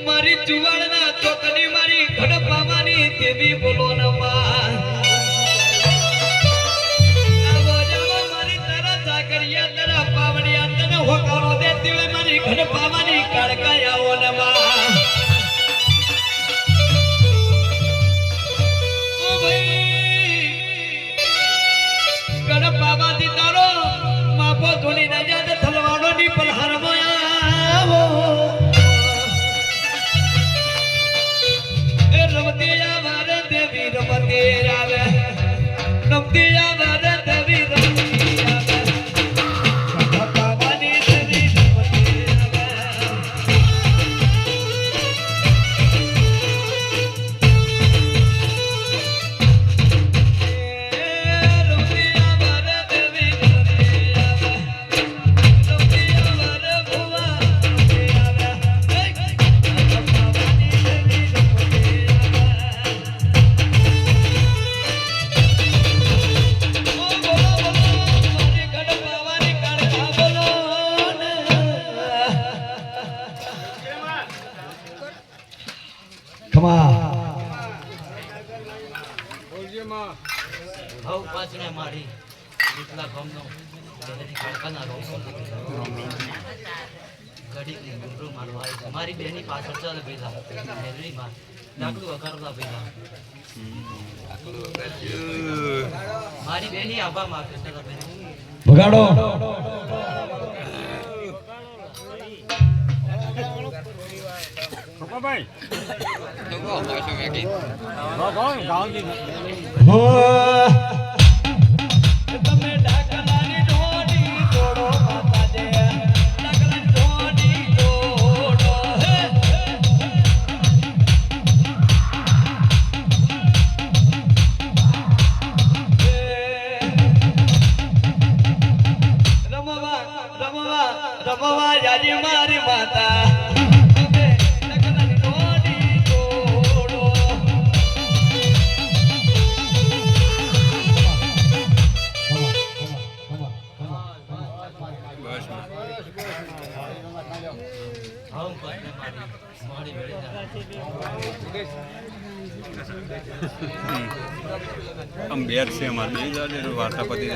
મારી ચુવાડના ચોકની મારી ઘડપાવાની દેવી બોલો નમા મારી તારા ચાકરિયા તારા પાવડિયા તને હોકારો દેતી હોય મારી ઘડપાવાની કાળકાયાઓ નમા ઓ ભાઈ ઘડપાવાથી તારો માપો ધોની રાજા થલવાડો ની પલહારમાં આવો રમતિયા વારે દેવી રમતી આવે રમતિયા વારે દેવી રમતી આવે ભગવાની દેવી રમતી આવે રમતિયા વારે દેવી રમતી આવે રમતિયા વારે ભુવા રમતી આવે ભગવાની દેવી રમતી મારી બેની પાછળ ચાલે ભેગા ડાકલું વગાડતા ભેગા મારી બેની આભા માગે વગાડો ભાઈ તમે ડાકલાની ઢોડી તોડો માતા દે ડાકલાની ઢોડી તોડો રમવા રમવા રમવા જાજી મારી માતા આમ બેર છે અમારે બે વાર્તા પતિ